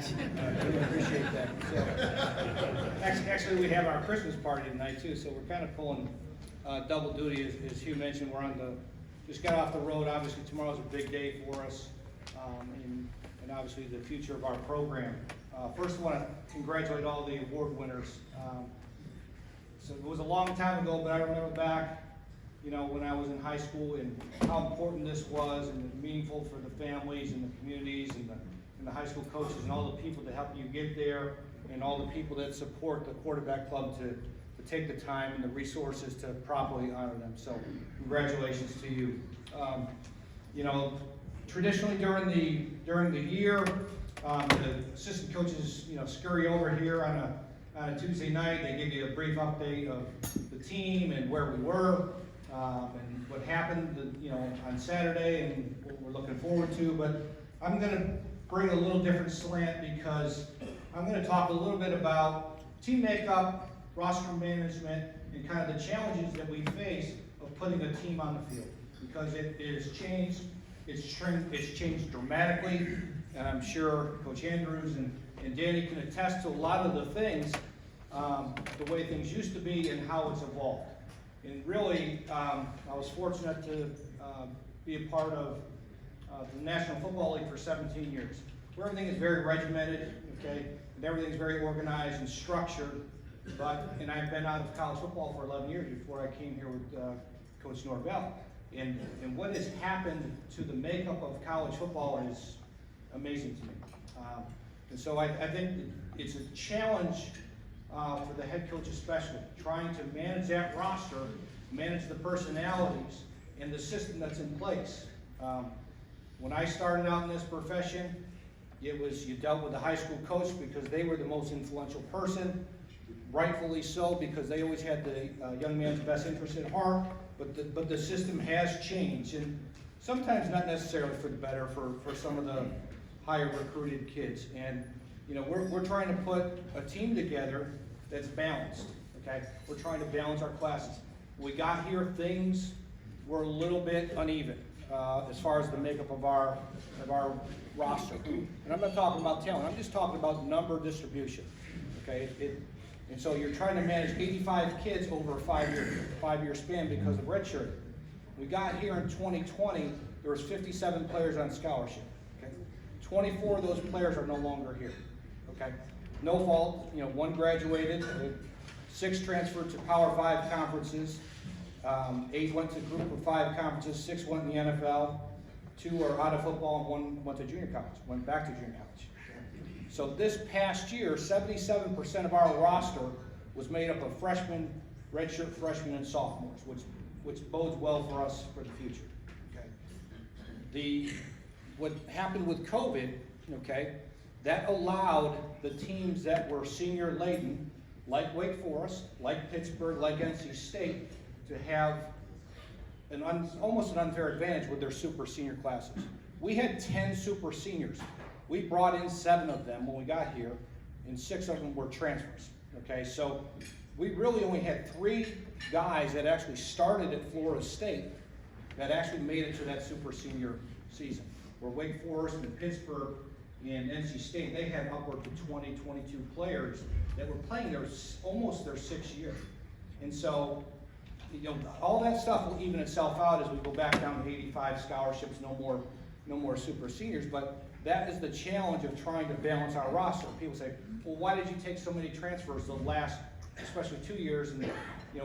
I really appreciate that. So, actually, we have our Christmas party tonight too, so we're kind of pulling double duty. As Hugh mentioned, we're just got off the road. Obviously, tomorrow's a big day for us, and obviously the future of our program. First, I want to congratulate all the award winners. So it was a long time ago, but I remember back, when I was in high school and how important this was and meaningful for the families and the communities and the high school coaches and all the people that help you get there and all the people that support the quarterback club to take the time and the resources to properly honor them. So congratulations to you. Traditionally during the year, the assistant coaches scurry over here on a Tuesday night. They give you a brief update of the team and where we were and what happened on Saturday and what we're looking forward to. But I'm going to bring a little different slant because I'm going to talk a little bit about team makeup, roster management, and kind of the challenges that we face of putting a team on the field, because it is changed. It's changed dramatically, and I'm sure Coach Andrews and Danny can attest to a lot of the things, the way things used to be and how it's evolved. And really, I was fortunate to be a part of the National Football League for 17 years, where everything is very regimented, okay, and everything's very organized and structured. And I've been out of college football for 11 years before I came here with Coach Norvell. And what has happened to the makeup of college football is amazing to me. And so I think it's a challenge for the head coach especially, trying to manage that roster, manage the personalities, and the system that's in place. When I started out in this profession, it was you dealt with the high school coach because they were the most influential person, rightfully so, because they always had the young man's best interest at heart. But the system has changed, and sometimes not necessarily for the better for some of the higher recruited kids. And we're trying to put a team together that's balanced. Okay, we're trying to balance our classes. We got here, things were a little bit uneven as far as the makeup of our roster. And I'm not talking about talent. I'm just talking about number distribution. Okay. And so you're trying to manage 85 kids over a five-year span because of redshirt. We got here in 2020, there was 57 players on scholarship. Okay? 24 of those players are no longer here. Okay? No fault, one graduated, 6 transferred to Power 5 conferences, 8 went to Group of 5 conferences, 6 went in the NFL, 2 are out of football, and 1 went to junior college, went back to junior college. So this past year, 77% of our roster was made up of freshmen, redshirt freshmen, and sophomores, which bodes well for us for the future. Okay. What happened with COVID, okay, that allowed the teams that were senior laden, like Wake Forest, like Pittsburgh, like NC State, to have almost an unfair advantage with their super senior classes. We had 10 super seniors. We brought in 7 of them when we got here, and 6 of them were transfers. Okay, so we really only had 3 guys that actually started at Florida State that actually made it to that super senior season. Where Wake Forest and Pittsburgh and NC State, they had upward to 20, 22 players that were playing almost their 6th year. And so, all that stuff will even itself out as we go back down to 85 scholarships, no more super seniors. But that is the challenge of trying to balance our roster. People say, well, why did you take so many transfers the last, especially 2 years and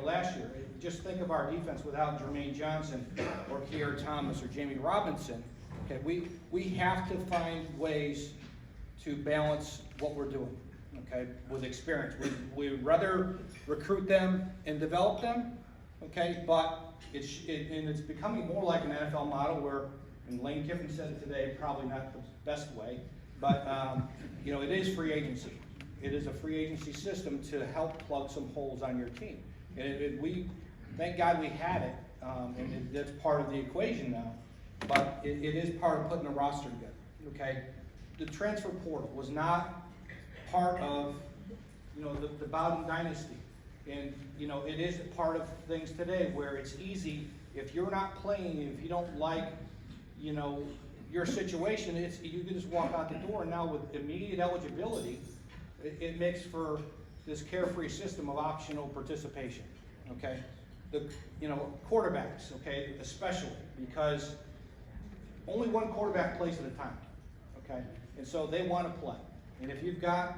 last year? Just think of our defense without Jermaine Johnson or Kier Thomas or Jamie Robinson. Okay, we have to find ways to balance what we're doing, okay, with experience. We would rather recruit them and develop them, okay, but it's becoming more like an NFL model where, and Lane Kiffin said it today, probably not the best way, but it is free agency. It is a free agency system to help plug some holes on your team. And we thank God we had it, and that's part of the equation now. But it is part of putting a roster together. Okay, the transfer portal was not part of the Bowden dynasty, and it is part of things today where it's easy if you're not playing, if you don't like your your situation, you can just walk out the door, and now with immediate eligibility, it makes for this carefree system of optional participation, okay? Quarterbacks, okay, especially, because only one quarterback plays at a time, okay? And so they want to play. And if you've got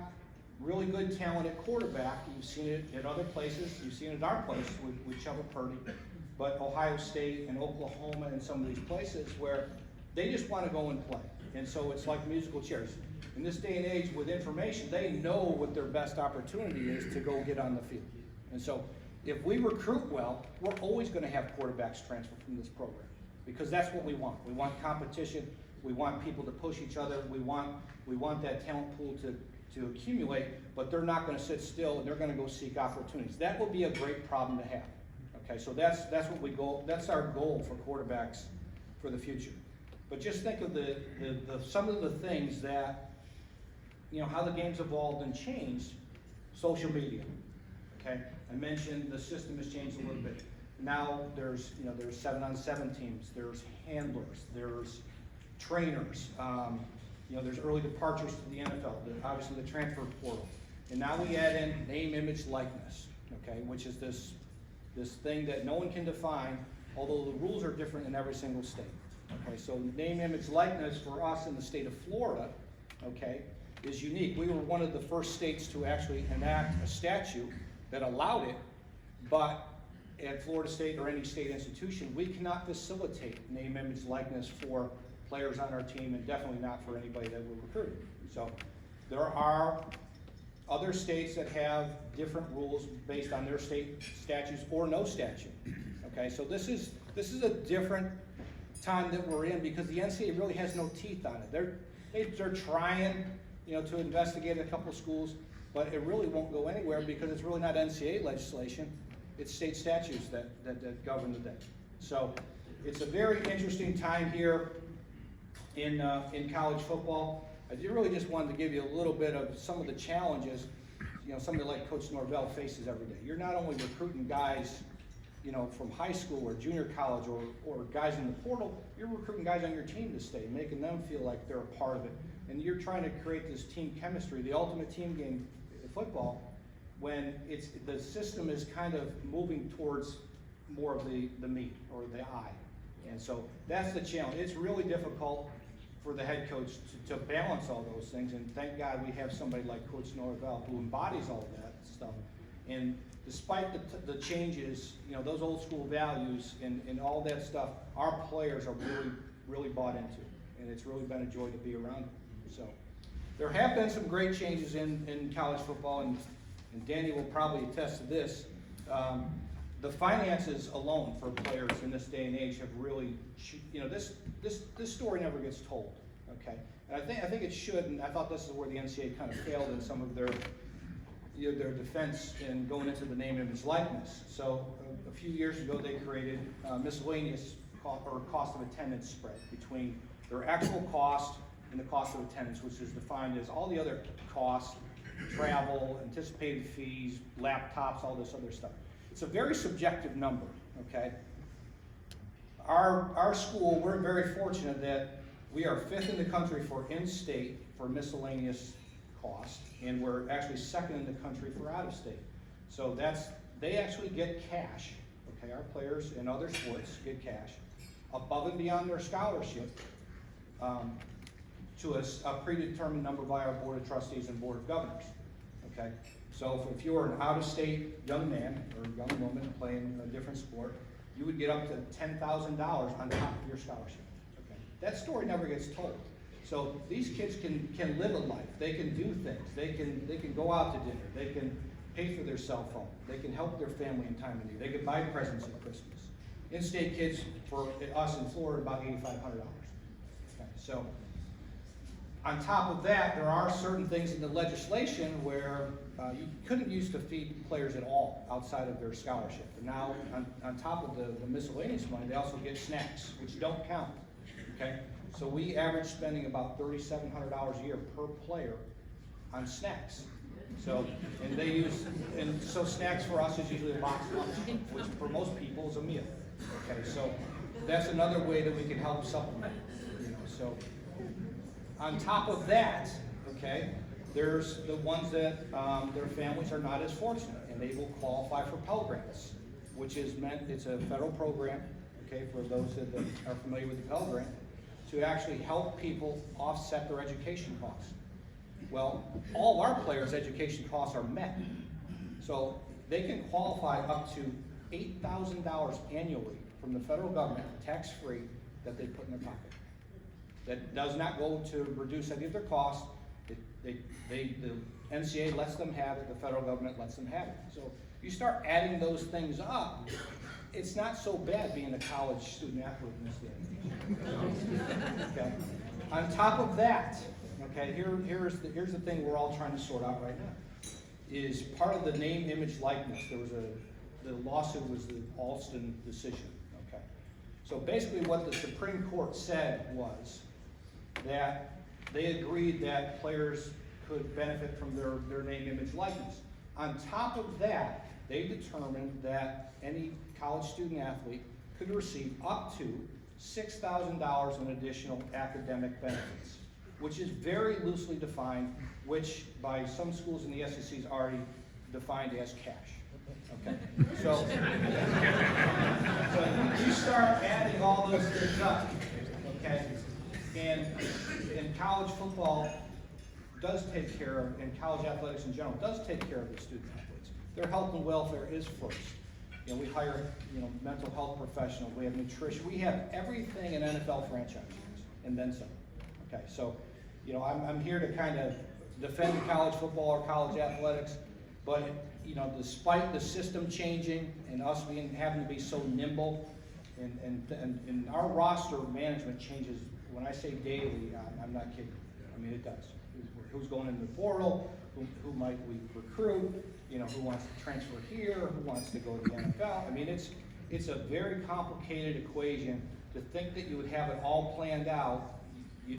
really good talent at quarterback, you've seen it at other places, you've seen it at our place with Chuba Purdy, but Ohio State and Oklahoma and some of these places where they just want to go and play. And so it's like musical chairs. In this day and age with information, they know what their best opportunity is to go get on the field. And so if we recruit well, we're always going to have quarterbacks transfer from this program because that's what we want. We want competition. We want people to push each other. We want that talent pool to accumulate, but they're not going to sit still and they're going to go seek opportunities. That will be a great problem to have. Okay, so that's what we go. That's our goal for quarterbacks for the future. But just think of the some of the things that, how the game's evolved and changed. Social media. Okay, I mentioned the system has changed a little bit. Now there's 7-on-7 teams. There's handlers. There's trainers. There's early departures to the NFL. Obviously the transfer portal, and now we add in name, image, likeness. Okay, which is this thing that no one can define, although the rules are different in every single state. Okay, so name, image, likeness for us in the state of Florida, okay, is unique. We were one of the first states to actually enact a statute that allowed it, but at Florida State or any state institution, we cannot facilitate name, image, likeness for players on our team, and definitely not for anybody that we're recruiting. So there are other states that have different rules based on their state statutes or no statute. Okay, so this is a different time that we're in because the NCAA really has no teeth on it. They're trying, to investigate a couple of schools, but it really won't go anywhere because it's really not NCAA legislation. It's state statutes that govern the day. So it's a very interesting time here in college football. I really just wanted to give you a little bit of some of the challenges, somebody like Coach Norvell faces every day. You're not only recruiting guys, from high school or junior college or guys in the portal, you're recruiting guys on your team to stay, making them feel like they're a part of it. And you're trying to create this team chemistry, the ultimate team game in football, when the system is kind of moving towards more of the meat or the eye. And so that's the challenge. It's really difficult for the head coach to balance all those things, and thank God we have somebody like Coach Norvell who embodies all that stuff. And despite the changes, those old school values and all that stuff, our players are really, really bought into, and it's really been a joy to be around them. So there have been some great changes in college football, and Danny will probably attest to this. The finances alone for players in this day and age have really, this story never gets told, okay? And I think it should, and I thought this is where the NCAA kind of failed in some of their defense in going into the name, image, likeness. So a few years ago, they created miscellaneous cost of attendance spread between their actual cost and the cost of attendance, which is defined as all the other costs, travel, anticipated fees, laptops, all this other stuff. It's a very subjective number, okay? Our school, we're very fortunate that we are 5th in the country for in-state for miscellaneous cost, and we're actually 2nd in the country for out-of-state. So they actually get cash, okay? Our players in other sports get cash above and beyond their scholarship to a predetermined number by our Board of Trustees and Board of Governors, okay? So if you were an out-of-state young man or young woman playing a different sport, you would get up to $10,000 on top of your scholarship. Okay? That story never gets told. So these kids can live a life. They can do things. They can go out to dinner. They can pay for their cell phone. They can help their family in time of need. They can buy presents at Christmas. In-state kids for us in Florida about $8,500. Okay? So on top of that, there are certain things in the legislation where you couldn't use to feed players at all outside of their scholarship. And now, on top of the miscellaneous money, they also get snacks, which don't count, okay? So we average spending about $3,700 a year per player on snacks. So, so snacks for us is usually a box lunch, which for most people is a meal, okay? So that's another way that we can help supplement, So on top of that, okay, there's the ones that their families are not as fortunate, and they will qualify for Pell Grants, which is meant, it's a federal program, okay, for those that are familiar with the Pell Grant, to actually help people offset their education costs. Well, all our players' education costs are met, so they can qualify up to $8,000 annually from the federal government, tax-free, that they put in their pocket. That does not go to reduce any of their costs. The NCAA lets them have it, the federal government lets them have it. So you start adding those things up, it's not so bad being a college student athlete in this day. Okay. On top of that, okay, here's the thing we're all trying to sort out right now. Is part of the name, image, likeness. There was the lawsuit was the Alston decision. Okay. So basically, what the Supreme Court said was that they agreed that players could benefit from their name, image, likeness. On top of that, they determined that any college student athlete could receive up to $6,000 in additional academic benefits, which is very loosely defined, which by some schools in the SEC is already defined as cash. Okay, so you start adding all those things up, okay, and college football does take care of, and college athletics in general does take care of the student athletes. Their health and welfare is first. You know, we hire, mental health professionals, we have nutrition, we have everything an NFL franchise has, and then some. Okay, so, I'm here to kind of defend college football or college athletics, but, despite the system changing and us having to be so nimble, and our roster management changes, when I say daily, I'm not kidding. I mean, it does. Who's going into the portal, who might we recruit, who wants to transfer here, who wants to go to the NFL. I mean, it's a very complicated equation to think that you would have it all planned out